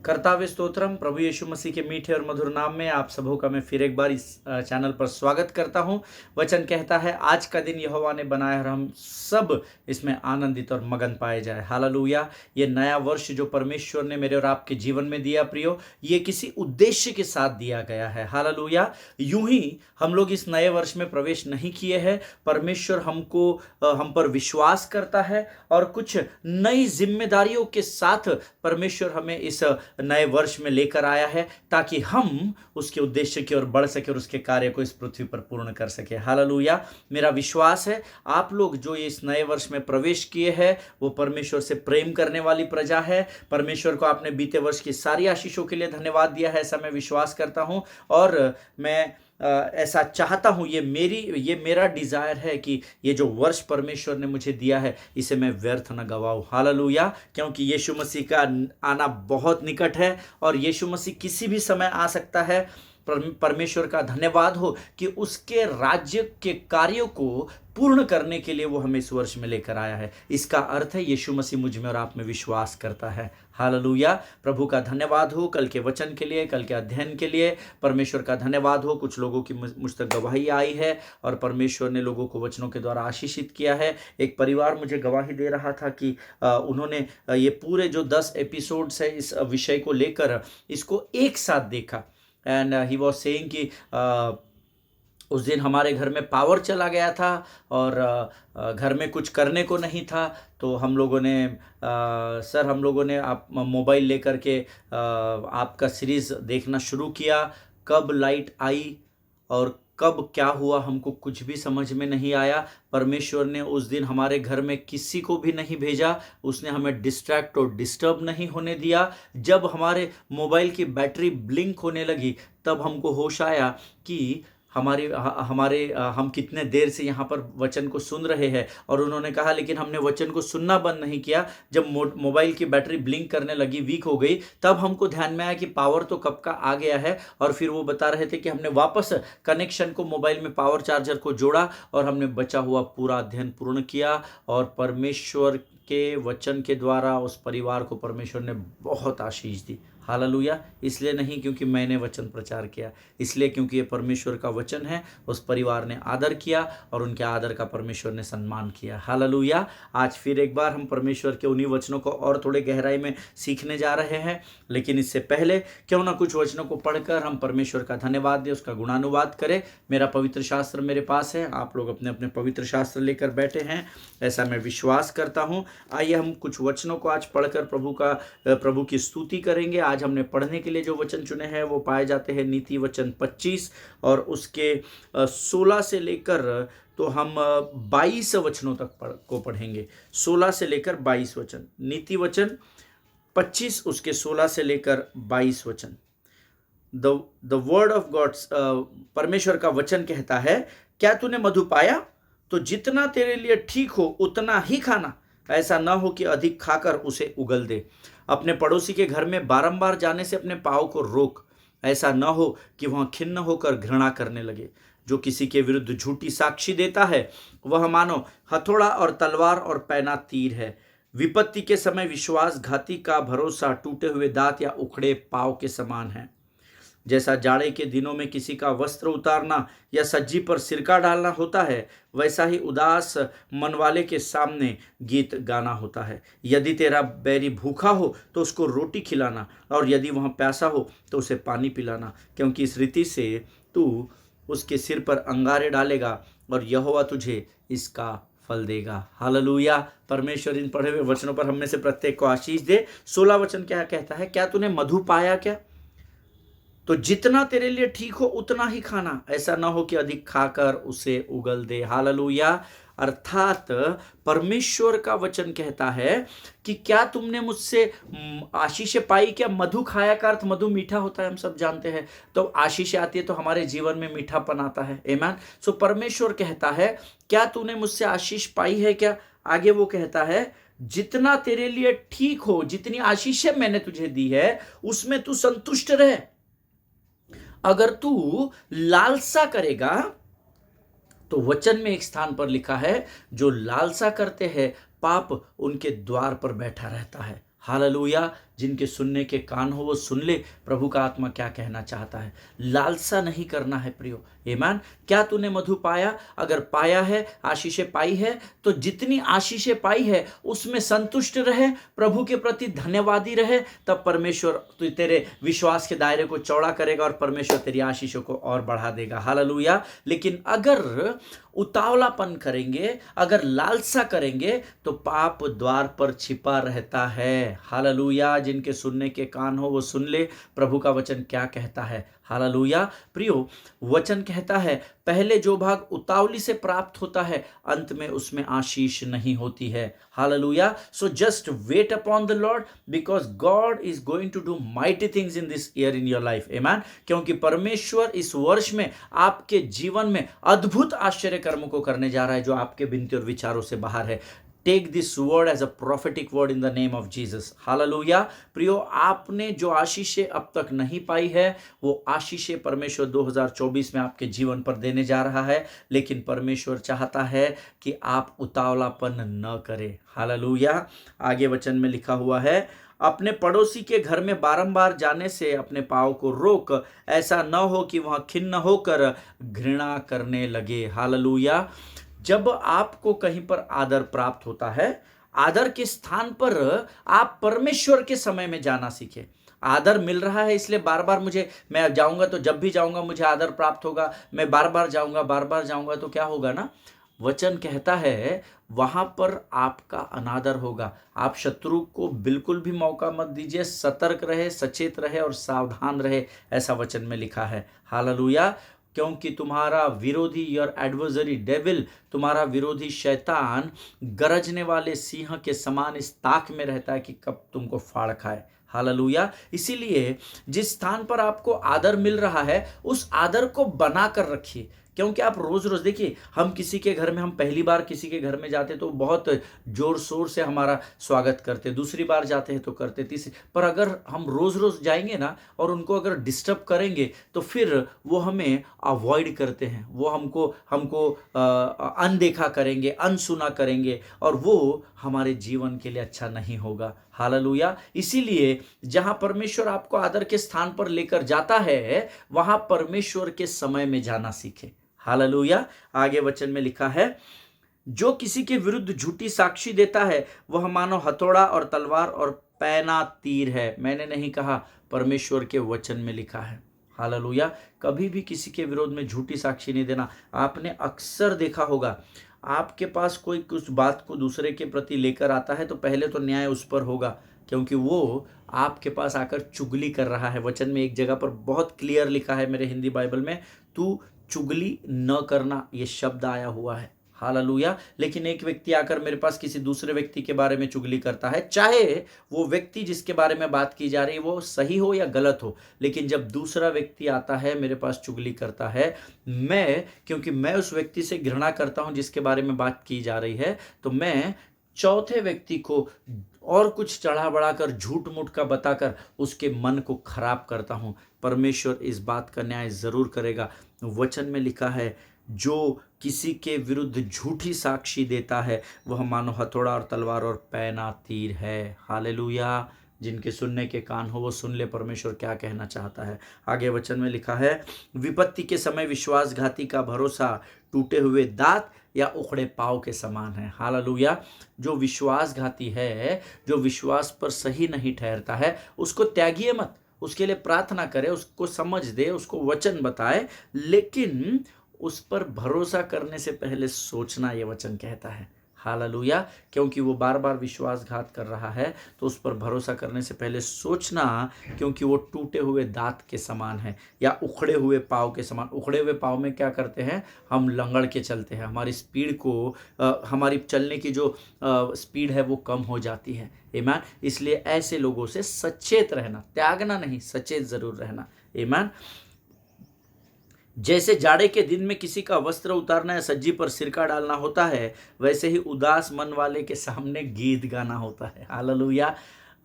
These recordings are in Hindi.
कर्तावे स्तोत्रम। प्रभु यीशु मसीह के मीठे और मधुर नाम में आप सबों का मैं फिर एक बार इस चैनल पर स्वागत करता हूं। वचन कहता है, आज का दिन यहोवा ने बनाया और हम सब इसमें आनंदित और मगन पाए जाए। हालेलुया। ये नया वर्ष जो परमेश्वर ने मेरे और आपके जीवन में दिया प्रियो, ये किसी उद्देश्य के साथ दिया गया है। हालेलुया। यूं ही हम लोग इस नए वर्ष में प्रवेश नहीं किए हैं। परमेश्वर हम पर विश्वास करता है और कुछ नई जिम्मेदारियों के साथ परमेश्वर हमें इस नए वर्ष में लेकर आया है, ताकि हम उसके उद्देश्य की ओर बढ़ सके और उसके कार्य को इस पृथ्वी पर पूर्ण कर सके। हालेलुया। मेरा विश्वास है आप लोग जो इस नए वर्ष में प्रवेश किए हैं वो परमेश्वर से प्रेम करने वाली प्रजा है। परमेश्वर को आपने बीते वर्ष की सारी आशीषों के लिए धन्यवाद दिया है, ऐसा मैं विश्वास करता हूं। और मैं ऐसा चाहता हूं, ये मेरा डिजायर है कि ये जो वर्ष परमेश्वर ने मुझे दिया है इसे मैं व्यर्थ न गवाऊं। हालेलुया। क्योंकि यीशु मसीह का आना बहुत निकट है और यीशु मसीह किसी भी समय आ सकता है। परमेश्वर का धन्यवाद हो कि उसके राज्य के कार्यों को पूर्ण करने के लिए वो हमें इस वर्ष में लेकर आया है। इसका अर्थ है यीशु मसीह मुझ में और आप में विश्वास करता है। हालेलुया। प्रभु का धन्यवाद हो कल के वचन के लिए, कल के अध्ययन के लिए। परमेश्वर का धन्यवाद हो, कुछ लोगों की मुझ तक गवाही आई है और परमेश्वर ने लोगों को वचनों के द्वारा आशीषित किया है। एक परिवार मुझे गवाही दे रहा था कि उन्होंने ये पूरे जो 10 एपिसोड्स है इस विषय को लेकर इसको एक साथ देखा। एंड ही वॉज सेइंग कि उस दिन हमारे घर में पावर चला गया था और घर में कुछ करने को नहीं था, तो हम लोगों ने आप मोबाइल लेकर के आपका सीरीज़ देखना शुरू किया। कब लाइट आई और कब क्या हुआ हमको कुछ भी समझ में नहीं आया। परमेश्वर ने उस दिन हमारे घर में किसी को भी नहीं भेजा, उसने हमें डिस्ट्रैक्ट और डिस्टर्ब नहीं होने दिया। जब हमारे मोबाइल की बैटरी ब्लिंक होने लगी तब हमको होश आया कि हम कितने देर से यहाँ पर वचन को सुन रहे हैं। और उन्होंने कहा लेकिन हमने वचन को सुनना बंद नहीं किया। जब मोबाइल की बैटरी ब्लिंक करने लगी, वीक हो गई, तब हमको ध्यान में आया कि पावर तो कब का आ गया है। और फिर वो बता रहे थे कि हमने वापस कनेक्शन को मोबाइल में पावर चार्जर को जोड़ा और हमने बचा हुआ पूरा अध्ययन पूर्ण किया। और परमेश्वर के वचन के द्वारा उस परिवार को परमेश्वर ने बहुत आशीष दी। हालेलुया। इसलिए नहीं क्योंकि मैंने वचन प्रचार किया, इसलिए क्योंकि ये परमेश्वर का वचन है। उस परिवार ने आदर किया और उनके आदर का परमेश्वर ने सम्मान किया। हालेलुया। आज फिर एक बार हम परमेश्वर के उन्हीं वचनों को और थोड़े गहराई में सीखने जा रहे हैं। लेकिन इससे पहले क्यों ना कुछ वचनों को पढ़कर हम परमेश्वर का धन्यवाद दें, उसका गुणानुवाद करें। मेरा पवित्र शास्त्र मेरे पास है, आप लोग अपने अपने पवित्र शास्त्र लेकर बैठे हैं, ऐसा मैं विश्वास करता हूँ। आइए हम कुछ वचनों को आज पढ़कर प्रभु की स्तुति करेंगे। आज हमने पढ़ने के लिए जो वचन चुने हैं वो पाए जाते हैं नीति वचन 25 और उसके 16 से लेकर तो हम 22 वचनों तक को पढ़ेंगे। 16 से लेकर 22 वचन, नीति वचन 25 उसके 16 से लेकर 22 वचन। द वर्ड ऑफ गॉड, परमेश्वर का वचन कहता है, क्या तूने मधु पाया तो जितना तेरे लिए ठीक हो उतना ही खाना, ऐसा न हो कि अधिक खाकर उसे उगल दे। अपने पड़ोसी के घर में बारंबार जाने से अपने पाँव को रोक, ऐसा न हो कि वहाँ खिन्न होकर घृणा करने लगे। जो किसी के विरुद्ध झूठी साक्षी देता है वह मानो हथौड़ा और तलवार और पैना तीर है। विपत्ति के समय विश्वासघाती का भरोसा टूटे हुए दांत या उखड़े पाँव के समान है। जैसा जाड़े के दिनों में किसी का वस्त्र उतारना या सज्जी पर सिरका डालना होता है, वैसा ही उदास मन वाले के सामने गीत गाना होता है। यदि तेरा बैरी भूखा हो तो उसको रोटी खिलाना, और यदि वह प्यासा हो तो उसे पानी पिलाना, क्योंकि इस रीति से तू उसके सिर पर अंगारे डालेगा और यहोवा तुझे इसका फल देगा। हालेलुया। परमेश्वर इन पढ़े हुए वचनों पर हम में से प्रत्येक को आशीष दे। 16 वचन क्या कहता है, क्या तूने मधु पाया क्या तो जितना तेरे लिए ठीक हो उतना ही खाना, ऐसा ना हो कि अधिक खाकर उसे उगल दे। हालेलुया। अर्थात परमेश्वर का वचन कहता है कि क्या तुमने मुझसे आशीष पाई क्या। मधु खाया का अर्थ, मधु मीठा होता है, हम सब जानते हैं। तो आशीष आती है तो हमारे जीवन में मीठापन आता है। आमीन। सो परमेश्वर कहता है, क्या तूने मुझसे आशीष पाई है क्या। आगे वो कहता है, जितना तेरे लिए ठीक हो, जितनी आशीषें मैंने तुझे दी है उसमें तू संतुष्ट रहे। अगर तू लालसा करेगा तो वचन में एक स्थान पर लिखा है, जो लालसा करते हैं पाप उनके द्वार पर बैठा रहता है। हालेलुया। जिनके सुनने के कान हो वो सुन ले, प्रभु का आत्मा क्या कहना चाहता है। लालसा नहीं करना है प्रियो। आमीन। क्या तूने मधु पाया? अगर पाया है, आशीषें पाई है, तो जितनी आशीषें पाई है उसमें संतुष्ट रहे, प्रभु के प्रति धन्यवादी रहे, तब परमेश्वर तू तेरे विश्वास के दायरे को चौड़ा करेगा और परमेश्वर तेरी आशीषों को और बढ़ा देगा। हालेलुया। लेकिन अगर उतावलापन करेंगे, अगर लालसा करेंगे, तो पाप द्वार पर छिपा रहता है। हालेलुया। जिनके सुनने के कान हो वो सुन ले, प्रभु का वचन क्या कहता है। हालेलुया। प्रियो, वचन कहता है पहले जो भाग उतावली से प्राप्त होता है, अंत में उसमें आशीष नहीं होती है। Hallelujah. So just wait upon the Lord, because God is going to do mighty things in this year in your life. Amen. क्योंकि परमेश्वर इस वर्ष में आपके जीवन में अद्भुत आश्चर्य कर्म को करने जा रहा है, जो आपके विनती और विचारों से बाहर है। Take this word as a prophetic word in the name of Jesus. Hallelujah. प्रियो, आपने जो आशीषें अब तक नहीं पाई है, वो आशीषें परमेश्वर 2024 में आपके जीवन पर देने जा रहा है। लेकिन परमेश्वर चाहता है कि आप उतावलापन न करें। हालेलुया। आगे वचन में लिखा हुआ है, अपने पड़ोसी के घर में बारंबार जाने से अपने पाँव को रोक, ऐसा न हो कि वह खिन्न होकर घृणा करने लगे। हालेलुया। जब आपको कहीं पर आदर प्राप्त होता है, आदर के स्थान पर आप परमेश्वर के समय में जाना सीखें। आदर मिल रहा है इसलिए बार बार मैं जाऊंगा, तो जब भी जाऊंगा मुझे आदर प्राप्त होगा, मैं बार बार जाऊंगा तो क्या होगा ना। वचन कहता है वहां पर आपका अनादर होगा। आप शत्रु को बिल्कुल भी मौका मत दीजिए, सतर्क रहे, सचेत रहे और सावधान रहे, ऐसा वचन में लिखा है। हालेलुया। क्योंकि तुम्हारा विरोधी, योर एडवर्सरी डेविल, तुम्हारा विरोधी शैतान गरजने वाले सिंह के समान इस ताक में रहता है कि कब तुमको फाड़ खाए। हालेलुया। इसीलिए जिस स्थान पर आपको आदर मिल रहा है, उस आदर को बना कर रखिए। क्योंकि आप रोज रोज देखिए, हम पहली बार किसी के घर में जाते तो बहुत जोर शोर से हमारा स्वागत करते, दूसरी बार जाते हैं तो करते, तीसरी। पर अगर हम रोज रोज जाएंगे ना और उनको अगर डिस्टर्ब करेंगे, तो फिर वो हमें अवॉइड करते हैं, वो हमको अनदेखा करेंगे, अनसुना करेंगे, और वो हमारे जीवन के लिए अच्छा नहीं होगा। हालेलुया। इसीलिए जहां परमेश्वर आपको आदर के स्थान पर लेकर जाता है, वहां परमेश्वर के समय में जाना सीखे। हालेलुया। आगे वचन में लिखा है, जो किसी के विरुद्ध झूठी साक्षी देता है, वह मानो हथौड़ा और तलवार और पैना तीर है। मैंने नहीं कहा, परमेश्वर के वचन में लिखा है। हालेलुया। कभी भी किसी के विरोध में झूठी साक्षी नहीं देना। आपने अक्सर देखा होगा, आपके पास कोई कुछ बात को दूसरे के प्रति लेकर आता है, तो पहले तो न्याय उस पर होगा, क्योंकि वो आपके पास आकर चुगली कर रहा है। वचन में एक जगह पर बहुत क्लियर लिखा है मेरे हिंदी बाइबल में, तू चुगली न करना, ये शब्द आया हुआ है। हालेलुया। लेकिन एक व्यक्ति आकर मेरे पास किसी दूसरे व्यक्ति के बारे में चुगली करता है, चाहे वो व्यक्ति जिसके बारे में बात की जा रही है वो सही हो या गलत हो, लेकिन जब दूसरा व्यक्ति आता है मेरे पास चुगली करता है, क्योंकि मैं उस व्यक्ति से घृणा करता हूं जिसके बारे में बात की जा रही है, तो मैं चौथे व्यक्ति को और कुछ चढ़ा बढ़ाकर, झूठ मूठ का बताकर उसके मन को खराब करता हूं। परमेश्वर इस बात का न्याय जरूर करेगा। वचन में लिखा है, जो किसी के विरुद्ध झूठी साक्षी देता है, वह मानो हथौड़ा और तलवार और पैना तीर है। हालेलुया। जिनके सुनने के कान हो वो सुन ले, परमेश्वर क्या कहना चाहता है। आगे वचन में लिखा है, विपत्ति के समय विश्वासघाती का भरोसा टूटे हुए दांत या उखड़े पाँव के समान है। हालेलुया। जो विश्वासघाती है, जो विश्वास पर सही नहीं ठहरता है, उसको त्यागिए मत, उसके लिए प्रार्थना करे, उसको समझ दे, उसको वचन बताए, लेकिन उस पर भरोसा करने से पहले सोचना, ये वचन कहता है। हालेलुया। क्योंकि वो बार बार विश्वासघात कर रहा है, तो उस पर भरोसा करने से पहले सोचना, क्योंकि वो टूटे हुए दांत के समान है या उखड़े हुए पाँव के समान। उखड़े हुए पाँव में क्या करते हैं, हम लंगड़ के चलते हैं, हमारी स्पीड को हमारी चलने की जो स्पीड है वो कम हो जाती है। आमीन। इसलिए ऐसे लोगों से सचेत रहना, त्यागना नहीं, सचेत जरूर रहना। आमीन। जैसे जाड़े के दिन में किसी का वस्त्र उतारना या सज्जी पर सिरका डालना होता है, वैसे ही उदास मन वाले के सामने गीत गाना होता है। हालेलुया।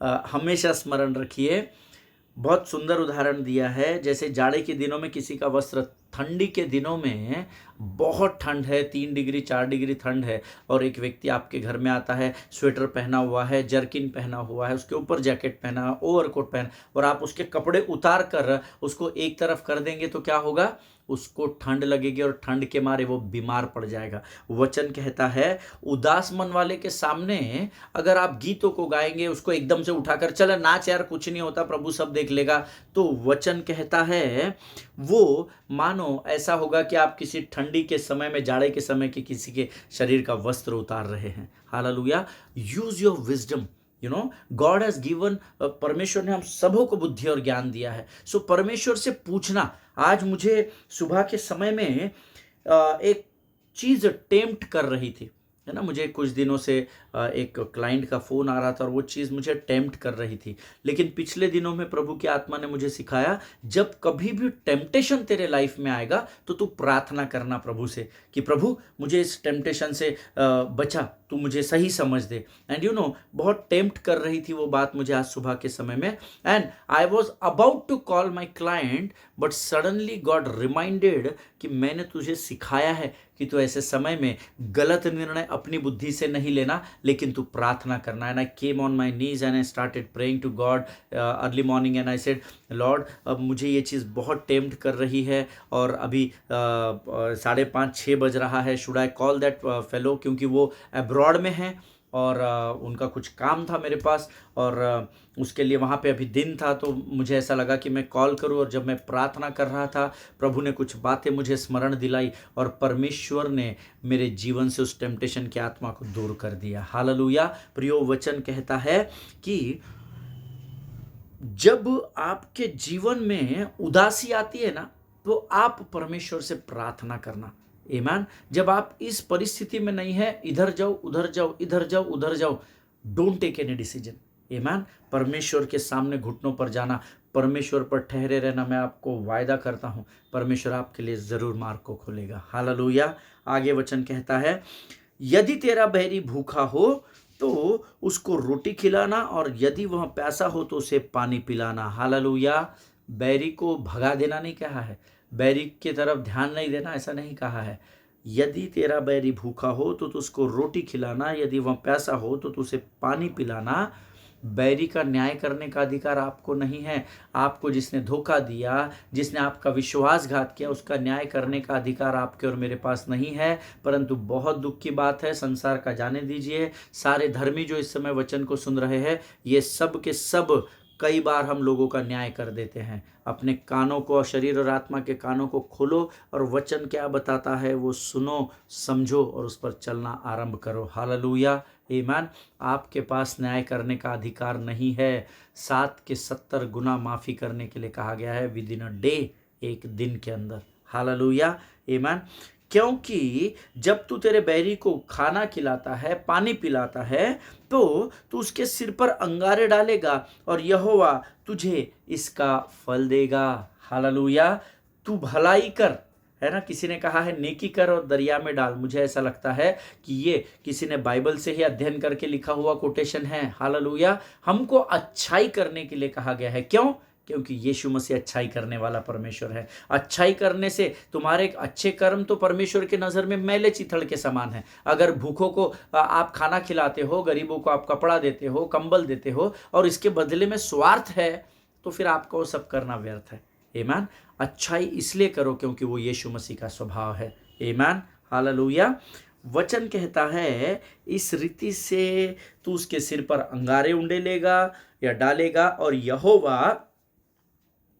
हमेशा स्मरण रखिए, बहुत सुंदर उदाहरण दिया है। जैसे जाड़े के दिनों में किसी का वस्त्र, ठंडी के दिनों में बहुत ठंड है, 3 डिग्री 4 डिग्री ठंड है, और एक व्यक्ति आपके घर में आता है, स्वेटर पहना हुआ है, जर्किन पहना हुआ है, उसके ऊपर जैकेट पहना, ओवरकोट पहना, और आप उसके कपड़े उतार कर उसको एक तरफ कर देंगे तो क्या होगा? उसको ठंड लगेगी और ठंड के मारे वो बीमार पड़ जाएगा। वचन कहता है उदास मन वाले के सामने अगर आप गीतों को गाएंगे, उसको एकदम से उठाकर चल नाच यार, कुछ नहीं होता, प्रभु सब देख लेगा, तो वचन कहता है वो मानो ऐसा होगा कि आप किसी ठंडी के समय में, जाड़े के समय के किसी के शरीर का वस्त्र उतार रहे हैं। Hallelujah. Use your wisdom, God has given, परमेश्वर ने हम सबों को बुद्धि और ज्ञान दिया है। सो परमेश्वर से पूछना। आज मुझे सुबह के समय में एक चीज टेम्प्ट कर रही थी, है ना, मुझे कुछ दिनों से एक क्लाइंट का फ़ोन आ रहा था और वो चीज़ मुझे टेम्प्ट कर रही थी। लेकिन पिछले दिनों में प्रभु की आत्मा ने मुझे सिखाया, जब कभी भी टेम्पटेशन तेरे लाइफ में आएगा तो तू प्रार्थना करना प्रभु से कि प्रभु मुझे इस टेम्पटेशन से बचा, तू मुझे सही समझ दे। एंड बहुत टेम्प्ट कर रही थी वो बात मुझे आज सुबह के समय में, and I was about to call my client, but suddenly God reminded कि मैंने तुझे सिखाया है कि तू ऐसे समय में गलत निर्णय अपनी बुद्धि से नहीं लेना, लेकिन तू प्रार्थना करना। And I came on my knees and I started praying to God early morning, and I said lord, अब मुझे ये चीज़ बहुत टेम्प्ट कर रही है, और अभी 5:30-6 बज रहा है। Should I call that fellow, क्योंकि वो अब्रॉड में है और उनका कुछ काम था मेरे पास, और उसके लिए वहाँ पे अभी दिन था, तो मुझे ऐसा लगा कि मैं कॉल करूँ। और जब मैं प्रार्थना कर रहा था, प्रभु ने कुछ बातें मुझे स्मरण दिलाई, और परमेश्वर ने मेरे जीवन से उस टेम्पटेशन की आत्मा को दूर कर दिया। हालेलुया। प्रियो, वचन कहता है कि जब आपके जीवन में उदासी आती है ना, तो आप परमेश्वर से प्रार्थना करना। आमीन। जब आप इस परिस्थिति में नहीं है, इधर जाओ उधर जाओ, इधर जाओ उधर जाओ, डोंट टेक एनी डिसीजन। आमीन। परमेश्वर के सामने घुटनों पर जाना, परमेश्वर पर ठहरे रहना। मैं आपको वायदा करता हूं, परमेश्वर आपके लिए जरूर मार्ग को खोलेगा। हालेलुया। आगे वचन कहता है, यदि तेरा बैरी भूखा हो तो उसको रोटी खिलाना, और यदि वह प्यासा हो तो उसे पानी पिलाना। हालेलुया। बैरी को भगा देना नहीं कहा है, बैरी की तरफ ध्यान नहीं देना ऐसा नहीं कहा है। यदि तेरा बैरी भूखा हो तो उसको रोटी खिलाना, यदि वह प्यासा हो तो उसे पानी पिलाना। बैरी का न्याय करने का अधिकार आपको नहीं है। आपको जिसने धोखा दिया, जिसने आपका विश्वासघात किया, उसका न्याय करने का अधिकार आपके और मेरे पास नहीं है। परंतु बहुत दुख की बात है, संसार का जाने दीजिए, सारे धर्मी जो इस समय वचन को सुन रहे हैं, ये सब के सब कई बार हम लोगों का न्याय कर देते हैं। अपने कानों को, शरीर और आत्मा के कानों को खोलो, और वचन क्या बताता है वो सुनो, समझो और उस पर चलना आरंभ करो। हालेलुया। आमीन। आपके पास न्याय करने का अधिकार नहीं है। 7 के 70 गुना माफ़ी करने के लिए कहा गया है, विद इन अ डे, एक दिन के अंदर। हालेलुया। आमीन। क्योंकि जब तू तेरे बैरी को खाना खिलाता है, पानी पिलाता है, तो तू उसके सिर पर अंगारे डालेगा और यहोवा तुझे इसका फल देगा। हालेलुया। तू भलाई कर, है ना, किसी ने कहा है नेकी कर और दरिया में डाल। मुझे ऐसा लगता है कि ये किसी ने बाइबल से ही अध्ययन करके लिखा हुआ कोटेशन है। हालेलुया। हमको अच्छाई करने के लिए कहा गया है। क्यों? क्योंकि यीशु मसीह अच्छाई करने वाला परमेश्वर है। अच्छाई करने से तुम्हारे अच्छे कर्म तो परमेश्वर के नज़र में मैले चिथड़ के समान है। अगर भूखों को आप खाना खिलाते हो, गरीबों को आप कपड़ा देते हो, कंबल देते हो, और इसके बदले में स्वार्थ है, तो फिर आपको सब करना व्यर्थ है। आमीन। अच्छाई इसलिए करो क्योंकि वो यीशु मसीह का स्वभाव है। आमीन। हालेलुया। वचन कहता है इस रीति से तू उसके सिर पर अंगारे उंडेलेगा या डालेगा, और यहोवा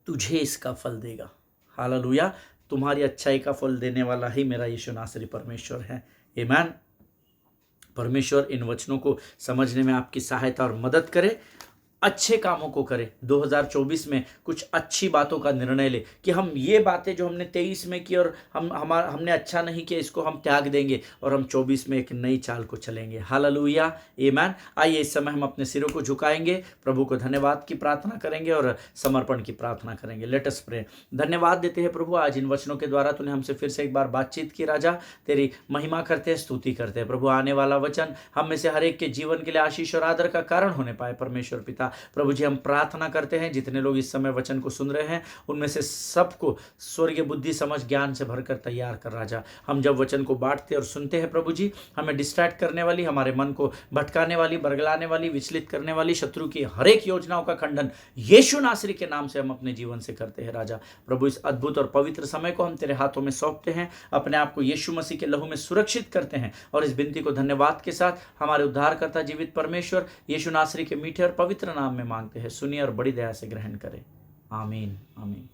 तुझे इसका फल देगा। हालेलुया। तुम्हारी अच्छाई का फल देने वाला ही मेरा यीशु नासरी परमेश्वर है। आमीन। परमेश्वर इन वचनों को समझने में आपकी सहायता और मदद करे, अच्छे कामों को करें। 2024 में कुछ अच्छी बातों का निर्णय ले कि हम ये बातें जो हमने 23 में की और हमने अच्छा नहीं किया, इसको हम त्याग देंगे और हम 24 में एक नई चाल को चलेंगे। हालेलुया। आमीन। आइए इस समय हम अपने सिरों को झुकाएंगे, प्रभु को धन्यवाद की प्रार्थना करेंगे और समर्पण की प्रार्थना करेंगे। Let us pray. धन्यवाद देते हैं प्रभु, आज इन वचनों के द्वारा तूने हमसे फिर से एक बार बातचीत की। राजा, तेरी महिमा करते हैं, स्तुति करते हैं प्रभु। आने वाला वचन हम में से हर एक के जीवन के लिए आशीष और आदर का कारण होने पाए। परमेश्वर पिता, रहेगा। प्रभु जी, हम प्रार्थना करते हैं जितने लोग इस समय वचन को सुन रहे हैं उनमें से सबको स्वर्गीय बुद्धि समझ ज्ञान से भरकर तैयार कर राजा। हम जब वचन को बांटते और सुनते हैं प्रभु जी, हमें डिस्ट्रैक्ट करने वाली, हमारे मन को भटकाने वाली, बरगलाने वाली, विचलित करने वाली शत्रु की हर एक योजनाओं का खंडन यीशु नासरी के नाम से हम अपने जीवन से करते हैं राजा। प्रभु, इस अद्भुत और पवित्र समय को हम तेरे हाथों में सौंपते हैं, अपने आप को यीशु मसीह के लहू में सुरक्षित करते हैं और इस विनती को धन्यवाद के साथ हमारे उद्धारकर्ता जीवित परमेश्वर यीशु नासरी के मीठे और पवित्र नाम में मांगते हैं। सुनिए और बड़ी दया से ग्रहण करें। आमीन आमीन।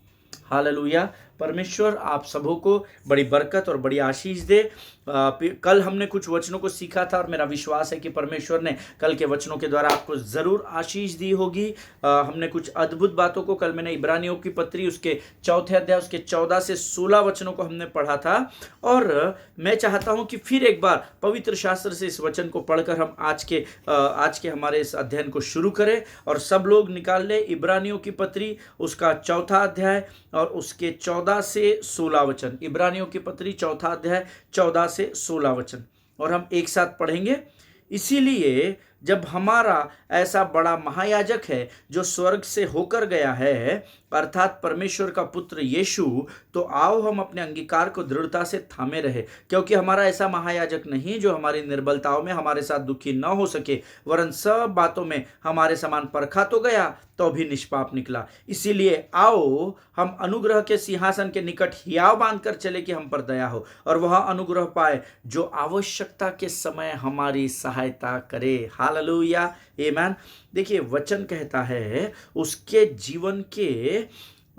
हालेलुया। परमेश्वर आप सबों को बड़ी बरकत और बड़ी आशीष दे। कल हमने कुछ वचनों को सीखा था और मेरा विश्वास है कि परमेश्वर ने कल के वचनों के द्वारा आपको ज़रूर आशीष दी होगी। हमने कुछ अद्भुत बातों को, कल मैंने इब्रानियों की पत्री उसके 4 अध्याय उसके 14 से 16 वचनों को हमने पढ़ा था और मैं चाहता हूं कि फिर एक बार पवित्र शास्त्र से इस वचन को पढ़कर हम आज के हमारे इस अध्ययन को शुरू करें। और सब लोग निकाल ले इब्रानियों की पत्री उसका 4 अध्याय और उसके 14 से 16 वचन। इब्रानियों की पत्री 4 अध्याय 14 से 16 वचन और हम एक साथ पढ़ेंगे। इसीलिए जब हमारा ऐसा बड़ा महायाजक है जो स्वर्ग से होकर गया है, अर्थात परमेश्वर का पुत्र यीशु, तो आओ हम अपने अंगीकार को दृढ़ता से थामे रहे, क्योंकि हमारा ऐसा महायाजक नहीं जो हमारी निर्बलताओं में हमारे साथ दुखी न हो सके, वरन सब बातों में हमारे समान परखा तो गया तो भी निष्पाप निकला। इसीलिए आओ हम अनुग्रह के सिंहासन के निकट हियाव बांधकर चले कि हम पर दया हो और वह अनुग्रह पाए जो आवश्यकता के समय हमारी सहायता करे। हालेलुया, आमीन। देखिए, वचन कहता है उसके जीवन के,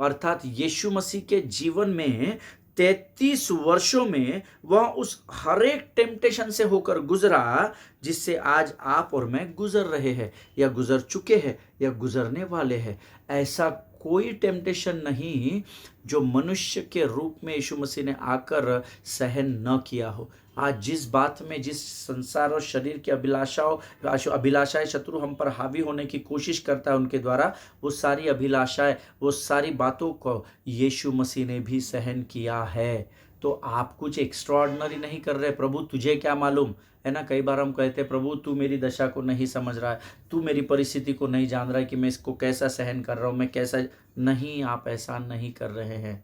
अर्थात यीशु मसीह के जीवन में 33 वर्षों में वह उस हर एक टेम्पटेशन से होकर गुजरा जिससे आज आप और मैं गुजर रहे हैं या गुजर चुके हैं या गुजरने वाले हैं। ऐसा कोई टेम्पटेशन नहीं जो मनुष्य के रूप में यीशु मसीह ने आकर सहन न किया हो। आज जिस बात में, जिस संसार और शरीर की अभिलाषाएं शत्रु हम पर हावी होने की कोशिश करता है उनके द्वारा, वो सारी अभिलाषाएं, वो सारी बातों को यीशु मसीह ने भी सहन किया है। तो आप कुछ एक्स्ट्राऑर्डिनरी नहीं कर रहे। प्रभु तुझे क्या मालूम है ना। कई बार हम कहते हैं प्रभु तू मेरी दशा को नहीं समझ रहा है, तू मेरी परिस्थिति को नहीं जान रहा है कि मैं इसको कैसा सहन कर रहा हूँ, मैं कैसा नहीं। आप ऐसा नहीं कर रहे हैं।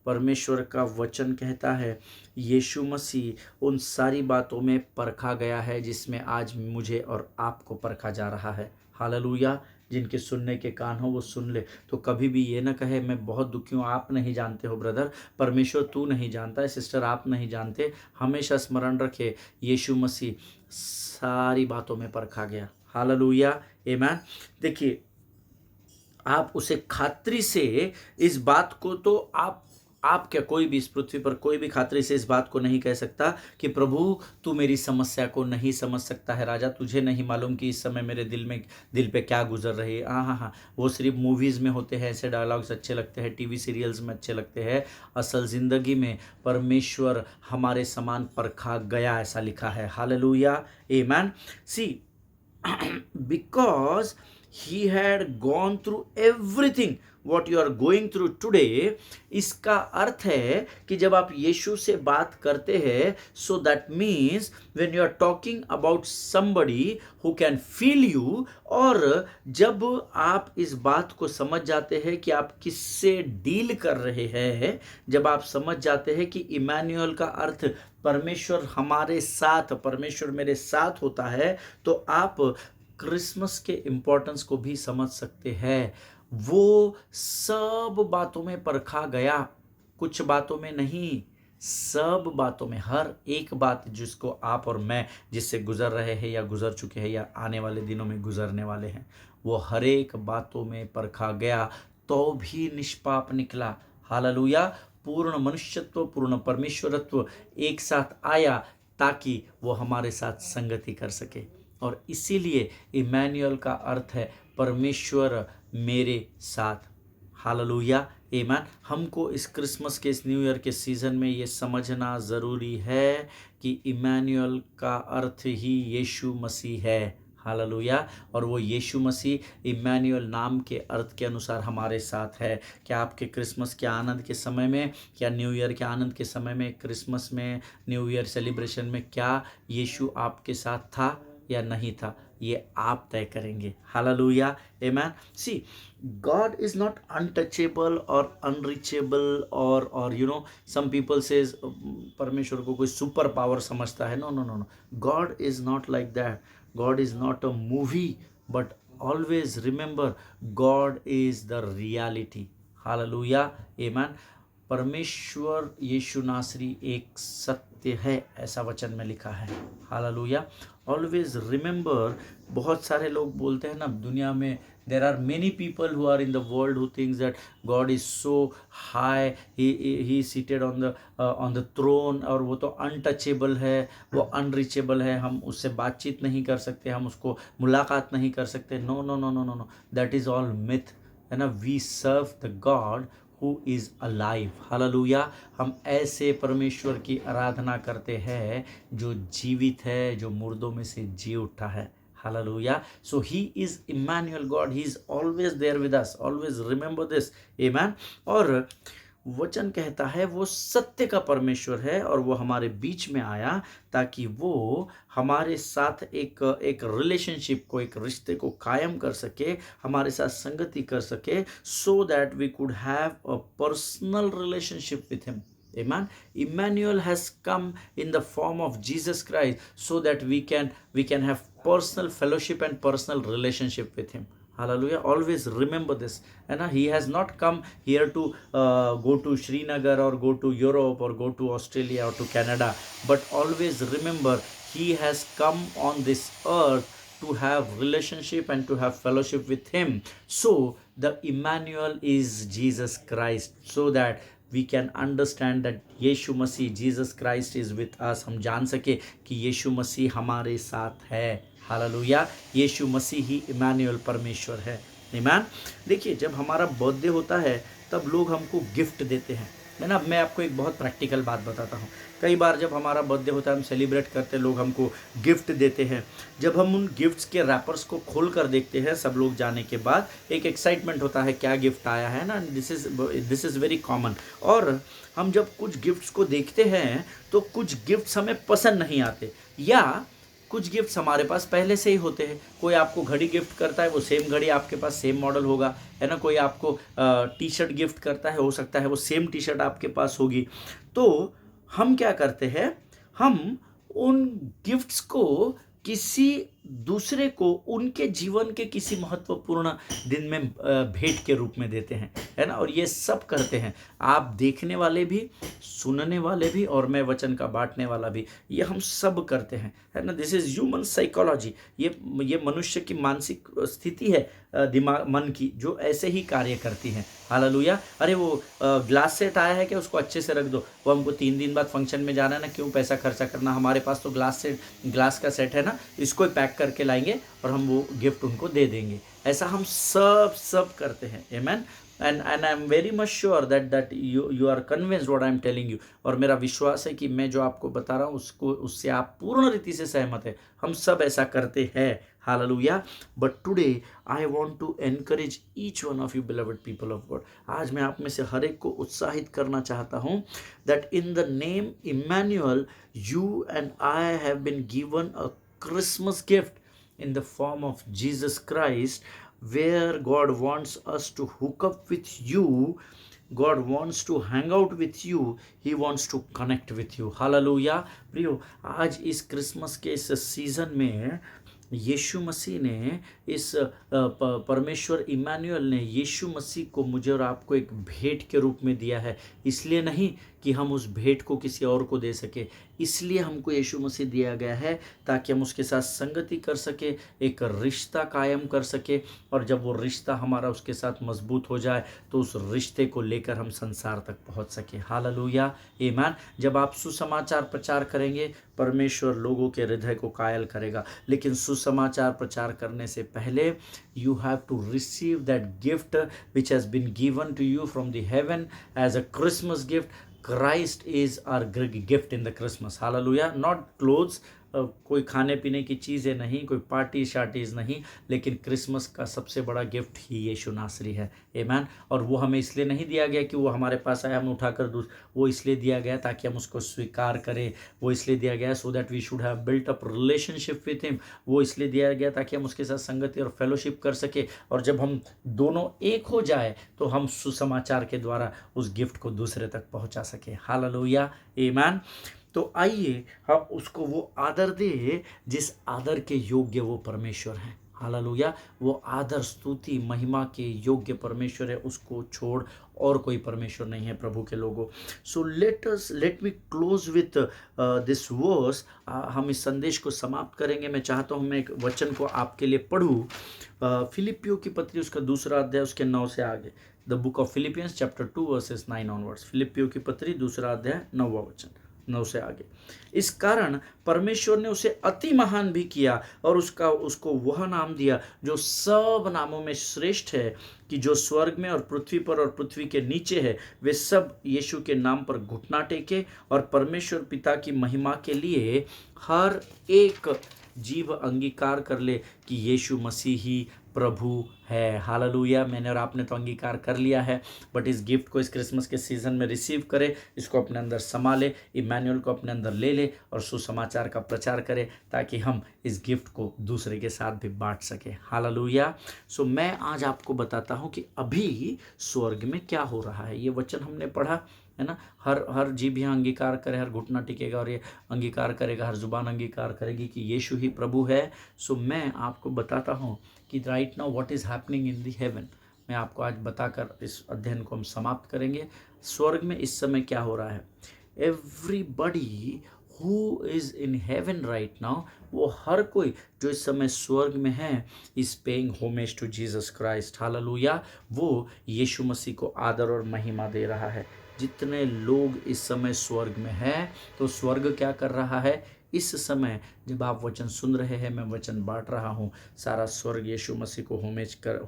परमेश्वर का वचन कहता है यीशु मसीह उन सारी बातों में परखा गया है जिसमें आज मुझे और आपको परखा जा रहा है। हालेलुया। जिनके सुनने के कान हो वो सुन ले। तो कभी भी ये ना कहे मैं बहुत दुखी हूँ, आप नहीं जानते हो ब्रदर, परमेश्वर तू नहीं जानता है, सिस्टर आप नहीं जानते। हमेशा स्मरण रखे यीशु मसीह सारी बातों में परखा गया। हालेलुया, आमीन। देखिए, आप उसे खातिर से इस बात को, तो आप क्या, कोई भी इस पृथ्वी पर कोई भी खातिर से इस बात को नहीं कह सकता कि प्रभु तू मेरी समस्या को नहीं समझ सकता है। राजा तुझे नहीं मालूम कि इस समय मेरे दिल पे क्या गुजर रही है। हाँ, वो सिर्फ मूवीज़ में होते हैं, ऐसे डायलॉग्स अच्छे लगते हैं, टीवी सीरियल्स में अच्छे लगते हैं। असल ज़िंदगी में परमेश्वर हमारे समान परखा गया, ऐसा लिखा है। हालेलुया, आमीन। सी because he had gone through everything what you are going through today, इसका अर्थ है कि जब आप यीशु से बात करते हैं, so that means when you are talking about somebody who can feel you, और जब आप इस बात को समझ जाते हैं कि आप किससे डील कर रहे हैं, जब आप समझ जाते हैं कि इमैनुअल का अर्थ परमेश्वर हमारे साथ, परमेश्वर मेरे साथ होता है, तो आप क्रिसमस के इम्पोर्टेंस को भी समझ सकते हैं। वो सब बातों में परखा गया, कुछ बातों में नहीं, सब बातों में। हर एक बात जिसको आप और मैं जिससे गुजर रहे हैं या गुजर चुके हैं या आने वाले दिनों में गुजरने वाले हैं, वो हर एक बातों में परखा गया तो भी निष्पाप निकला। हालेलुया। पूर्ण मनुष्यत्व, पूर्ण परमेश्वरत्व एक साथ आया ताकि वो हमारे साथ संगति कर सके। और इसीलिए इमैनुअल का अर्थ है परमेश्वर मेरे साथ। हालेलुया, आमीन। हमको इस क्रिसमस के, इस न्यू ईयर के सीज़न में ये समझना ज़रूरी है कि इमैनुअल का अर्थ ही यीशु मसीह है। हालेलुया। और वो यीशु मसीह इमैनुअल नाम के अर्थ के अनुसार हमारे साथ है। क्या आपके क्रिसमस के आनंद के समय में, क्या न्यू ईयर के आनंद के समय में, क्रिसमस में, न्यू ईयर सेलिब्रेशन में, क्या यीशु आपके साथ था या नहीं था? ये आप तय करेंगे। Hallelujah, amen. See, God is not untouchable or unreachable or you know some people says परमेश्वर को कोई सुपर पावर समझता है। No no no no, God is not like that. God is not a movie, but always remember God is the reality. Hallelujah, amen. परमेश्वर यीशु नासरी एक सत्य है, ऐसा वचन में लिखा है। Hallelujah, always remember. बहुत सारे लोग बोलते हैं ना दुनिया में, there are many people who are in the world who thinks that God is so high, he is seated on the throne, और वो तो अनटचेबल है, वो अनरीचेबल है, हम उससे बातचीत नहीं कर सकते, हम उसको मुलाकात नहीं कर सकते। No no no no no no, that is all myth, है ना। We serve the God who is alive. Hallelujah, हम ऐसे परमेश्वर की आराधना करते हैं जो जीवित है, जो मुर्दों में से जी उठा है। Hallelujah. So he is Emmanuel God. He is always there with us. Always remember this. Amen. और वचन कहता है वो सत्य का परमेश्वर है और वो हमारे बीच में आया ताकि वो हमारे साथ एक रिलेशनशिप को, एक रिश्ते को कायम कर सके, हमारे साथ संगति कर सके, so that we could have a personal relationship with him. Amen. Emmanuel has come in the form of Jesus Christ so that we can have personal fellowship and personal relationship with him. Hallelujah. Always remember this. And he has not come here to go to Srinagar or go to Europe or go to Australia or to Canada, but always remember he has come on this earth to have relationship and to have fellowship with him. So the Emmanuel is Jesus Christ, so that we can understand that Yeshu Masih, Jesus Christ is with us. हम जान सके कि यीशु मसीह हमारे साथ है। हालेलुया, यीशु मसीह ही इमैनुअल परमेश्वर है। आमीन। देखिए, जब हमारा बर्थडे होता है तब लोग हमको गिफ्ट देते हैं, है ना। मैं आपको एक बहुत प्रैक्टिकल बात बताता हूँ। कई बार जब हमारा बर्थडे होता है, हम सेलिब्रेट करते हैं, लोग हमको गिफ्ट देते हैं। जब हम उन गिफ्ट्स के रैपर्स को खोल कर देखते हैं, सब लोग जाने के बाद एक एक्साइटमेंट होता है, क्या गिफ्ट आया है ना। This is very common. और हम जब कुछ गिफ्ट्स को देखते हैं तो कुछ गिफ्ट्स हमें पसंद नहीं आते, या कुछ गिफ्ट्स हमारे पास पहले से ही होते हैं। कोई आपको घड़ी गिफ्ट करता है, वो सेम घड़ी आपके पास सेम मॉडल होगा, है ना। कोई आपको टी शर्ट गिफ्ट करता है, हो सकता है वो सेम टी शर्ट आपके पास होगी। तो हम क्या करते हैं, हम उन गिफ्ट्स को किसी दूसरे को उनके जीवन के किसी महत्वपूर्ण दिन में भेंट के रूप में देते हैं, है ना। और ये सब करते हैं, आप देखने वाले भी, सुनने वाले भी, और मैं वचन का बांटने वाला भी, ये हम सब करते हैं, है ना। This is human psychology. ये मनुष्य की मानसिक स्थिति है, दिमाग, मन की, जो ऐसे ही कार्य करती हैं। हालेलुया। अरे वो ग्लास सेट आया है कि उसको अच्छे से रख दो, वो हमको 3 दिन बाद फंक्शन में जाना है ना, क्यों पैसा खर्चा करना, हमारे पास तो ग्लास का सेट है ना, इसको ही पैक करके लाएंगे और हम वो गिफ्ट उनको दे देंगे। ऐसा हम सब करते हैं। Amen. And I am very much sure that you are convinced what I am telling you. और मेरा विश्वास है कि मैं जो आपको बता रहा हूँ उससे आप पूर्ण रीति से सहमत है। हम सब ऐसा करते हैं। Hallelujah. But today I want to encourage each one of you beloved people of God. आज मैं आप में से हर एक को उत्साहित करना चाहता हूँ that in the name Immanuel you and I have been given a Christmas gift in the form of Jesus Christ, where God wants us to hook up with you. God wants to hang out with you. He wants to connect with you. Hallelujah. प्रियो, आज इस क्रिसमस के इस सीजन में यीशु मसीह ने, इस परमेश्वर इमैनुअल ने यीशु मसीह को मुझे और आपको एक भेंट के रूप में दिया है। इसलिए नहीं कि हम उस भेंट को किसी और को दे सके, इसलिए हमको यीशु मसीह दिया गया है ताकि हम उसके साथ संगति कर सके, एक रिश्ता कायम कर सके। और जब वो रिश्ता हमारा उसके साथ मजबूत हो जाए तो उस रिश्ते को लेकर हम संसार तक पहुंच सके। हालेलुया, आमीन। जब आप सुसमाचार प्रचार करेंगे, परमेश्वर लोगों के हृदय को कायल करेगा, लेकिन सुसमाचार प्रचार करने से पहले you have to receive that gift which has been given to you from the heaven as a Christmas gift. Christ is our gift in the Christmas. Hallelujah. Not clothes, कोई खाने पीने की चीज़ें नहीं, कोई पार्टी शार्टीज नहीं, लेकिन क्रिसमस का सबसे बड़ा गिफ्ट ही यीशु नासरी है। आमीन। और वो हमें इसलिए नहीं दिया गया कि वो हमारे पास आए हम उठाकर वो इसलिए दिया गया ताकि हम उसको स्वीकार करें। वो इसलिए दिया गया so that we should have built up relationship with him. वो इसलिए दिया गया ताकि हम उसके साथ संगति और फेलोशिप कर सके, और जब हम दोनों एक हो जाए तो हम सुसमाचार के द्वारा उस गिफ्ट को दूसरे तक पहुंचा सके। हालेलुया, आमीन। तो आइए हम उसको वो आदर दे जिस आदर के योग्य वो परमेश्वर हैं। हालेलुया। वो आदर, स्तुति, महिमा के योग्य परमेश्वर है, उसको छोड़ और कोई परमेश्वर नहीं है प्रभु के लोगों। So let me close with this verse. हम इस संदेश को समाप्त करेंगे। मैं चाहता हूँ मैं एक वचन को आपके लिए पढ़ूँ, फिलिपियों की पत्री उसका 2 अध्याय उसके 9 से आगे। The book of Philippians chapter 2 verses 9 onwards. फिलिपियों की पत्री 2 अध्याय 9वां वचन, 9 से आगे। इस कारण परमेश्वर ने उसे अति महान भी किया और उसको वह नाम दिया जो सब नामों में श्रेष्ठ है, कि जो स्वर्ग में और पृथ्वी पर और पृथ्वी के नीचे है, वे सब यीशु के नाम पर घुटना टेके और परमेश्वर पिता की महिमा के लिए हर एक जीव अंगीकार कर ले कि यीशु मसीह ही प्रभु है। हालेलुया। मैंने और आपने तो अंगीकार कर लिया है, बट इस गिफ्ट को इस क्रिसमस के सीजन में रिसीव करें, इसको अपने अंदर संभाले, इमैनुअल को अपने अंदर ले ले और सुसमाचार का प्रचार करें ताकि हम इस गिफ्ट को दूसरे के साथ भी बांट सके। हालेलुया। सो मैं आज आपको बताता हूं कि अभी स्वर्ग में क्या हो रहा है। ये वचन हमने पढ़ा है ना, हर जीभ यहाँ अंगीकार करे, हर घुटना टिकेगा और ये अंगीकार करेगा, हर जुबान अंगीकार करेगी कि यीशु ही प्रभु है। सो मैं आपको बताता हूँ कि right now what is happening in the heaven. मैं आपको आज बताकर इस अध्ययन को हम समाप्त करेंगे। स्वर्ग में इस समय क्या हो रहा है। Everybody who is in heaven right now, वो हर कोई जो इस समय स्वर्ग में है, is paying homage to Jesus Christ. Hallelujah. वो यीशु मसीह को आदर और महिमा दे रहा है। जितने लोग इस समय स्वर्ग में हैं, तो स्वर्ग क्या कर रहा है इस समय जब आप वचन सुन रहे हैं, मैं वचन बांट रहा हूँ, सारा स्वर्ग यीशु मसीह को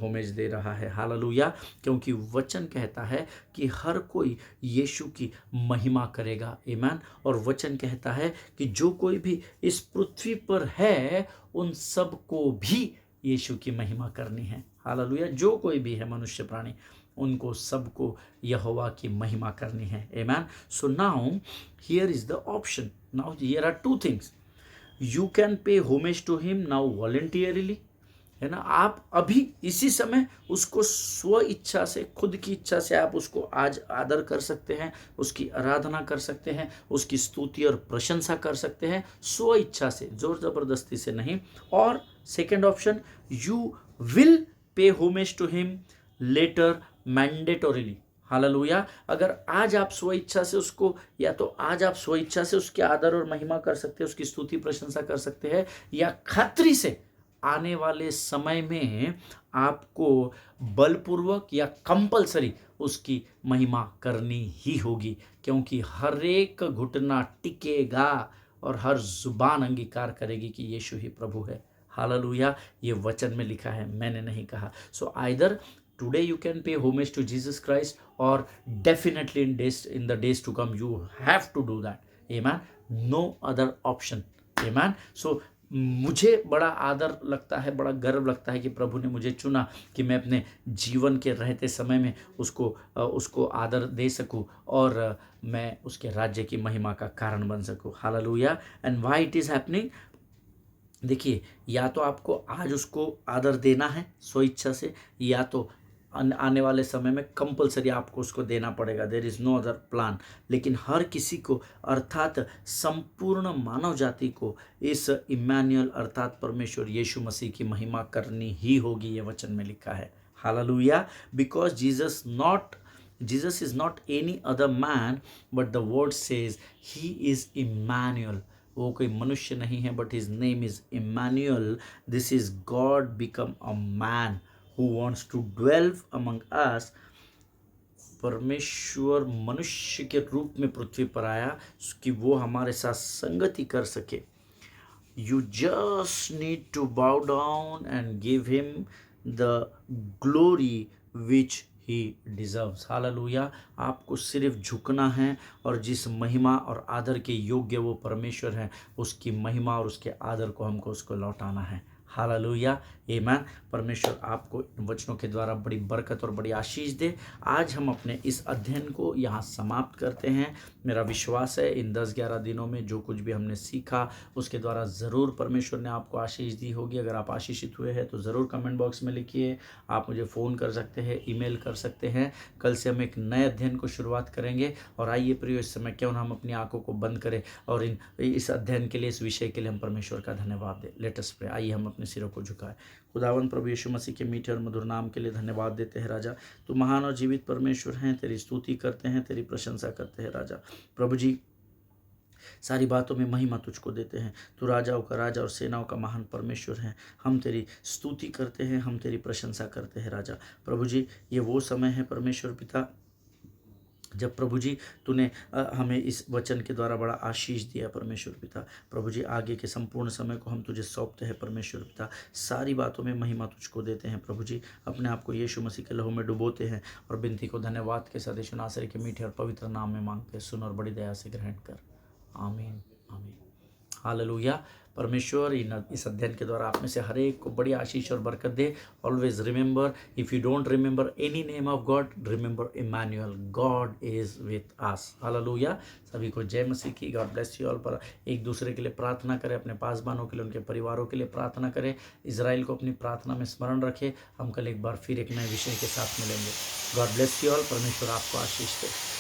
होमेज दे रहा है। हालेलुया। क्योंकि वचन कहता है कि हर कोई यीशु की महिमा करेगा। आमीन। और वचन कहता है कि जो कोई भी इस पृथ्वी पर है उन सब को भी यीशु की महिमा करनी है। हालेलुया। जो कोई भी है, मनुष्य प्राणी, उनको सबको यहोवा की महिमा करनी है। Amen. So now here is the option. Now here are 2 things. You can pay homage to him now voluntarily, है ना। आप अभी इसी समय उसको स्व इच्छा से, खुद की इच्छा से आप उसको आज आदर कर सकते हैं, उसकी आराधना कर सकते हैं, उसकी स्तुति और प्रशंसा कर सकते हैं स्व इच्छा से, जोर जबरदस्ती से नहीं। और second option, you will pay homage to him later mandatorily. Hallelujah. अगर आज आप स्व इच्छा से उसको, या तो आज आप स्व इच्छा से उसके आदर और महिमा कर सकते हैं, उसकी स्तुति प्रशंसा कर सकते हैं, या खातरी से आने वाले समय में आपको बलपूर्वक या कंपलसरी उसकी महिमा करनी ही होगी, क्योंकि हर एक घुटना टिकेगा और हर जुबान अंगीकार करेगी कि यीशु ही प्रभु है। हालेलुया। ये वचन में लिखा है, मैंने नहीं कहा। So either today you can pay homage to Jesus Christ, or definitely in the days to come you have to do that. Amen. No other option. Amen. So मुझे बड़ा आदर लगता है, बड़ा गर्व लगता है कि प्रभु ने मुझे चुना कि मैं अपने जीवन के रहते समय में उसको आदर दे सकूं और मैं उसके राज्य की महिमा का कारण बन सकूं। Hallelujah. And why it is happening. देखिए, या तो आपको आज उसको आदर देना है स्व इच्छा से, या तो आने वाले समय में कंपलसरी आपको उसको देना पड़ेगा। There is no other plan. लेकिन हर किसी को, अर्थात संपूर्ण मानव जाति को, इस इमैनुअल अर्थात परमेश्वर यीशु मसीह की महिमा करनी ही होगी। ये वचन में लिखा है। Hallelujah. Because Jesus is not any other man, but the word says he is Emmanuel. वो कोई मनुष्य नहीं है, but his name is Emmanuel. This is God become a man who wants to dwell among us. परमेश्वर मनुष्य के रूप में पृथ्वी पर आया कि वो हमारे साथ संगति कर सके। You just need to bow down and give him the glory which he deserves. Hallelujah. आपको सिर्फ झुकना है और जिस महिमा और आदर के योग्य वो परमेश्वर है, उसकी महिमा और उसके आदर को हमको उसको लौटाना है। हालेलुया, आमीन। परमेश्वर आपको इन वचनों के द्वारा बड़ी बरकत और बड़ी आशीष दे। आज हम अपने इस अध्ययन को यहाँ समाप्त करते हैं। मेरा विश्वास है इन 10-11 दिनों में जो कुछ भी हमने सीखा उसके द्वारा ज़रूर परमेश्वर ने आपको आशीष दी होगी। अगर आप आशीषित हुए हैं तो ज़रूर कमेंट बॉक्स में लिखिए। आप मुझे फ़ोन कर सकते हैं, ईमेल कर सकते हैं। कल से हम एक नए अध्ययन को शुरुआत करेंगे। और आइए प्रियो, इस समय क्यों ना हम अपनी आंखों को बंद करें और इस अध्ययन के लिए, इस विषय के लिए हम परमेश्वर का धन्यवाद दें। Let us pray. आइए हम अपने सिरों को झुकाएं। खुदावन प्रभु यीशु मसीह के मीठे और मधुर नाम के लिए धन्यवाद देते हैं राजा। तू महान और जीवित परमेश्वर हैं, तेरी स्तुति करते हैं, तेरी प्रशंसा करते हैं राजा। प्रभु जी, सारी बातों में महिमा तुझको देते हैं। तू राजाओं का राजा और सेनाओं का महान परमेश्वर है। हम तेरी स्तुति करते हैं, हम तेरी प्रशंसा करते हैं राजा। प्रभु जी, ये वो समय है परमेश्वर पिता जब प्रभु जी तूने हमें इस वचन के द्वारा बड़ा आशीष दिया परमेश्वर पिता। प्रभु जी, आगे के संपूर्ण समय को हम तुझे सौंपते हैं परमेश्वर पिता। सारी बातों में महिमा तुझको देते हैं प्रभु जी। अपने आप को यीशु मसीह के लहू में डुबोते हैं और बिनती को धन्यवाद के साथ यीशु नासरी के मीठे और पवित्र नाम में मांगते हैं। सुन और बड़ी दया से ग्रहण कर। आमीन, आमीन। हालेलुया। परमेश्वर इस अध्ययन के द्वारा आप में से हर एक को बड़ी आशीष और बरकत दे। Always remember, if you don't remember any name of God, remember Emmanuel, God is with us. Hallelujah. सभी को जय मसीह की। God bless you all. पर एक दूसरे के लिए प्रार्थना करें, अपने पासबानों के लिए, उनके परिवारों के लिए प्रार्थना करें। इजराइल को अपनी प्रार्थना में स्मरण रखें। हम कल एक बार फिर एक नए विषय के साथ मिलेंगे। God bless you all. परमेश्वर आपको आशीष दे।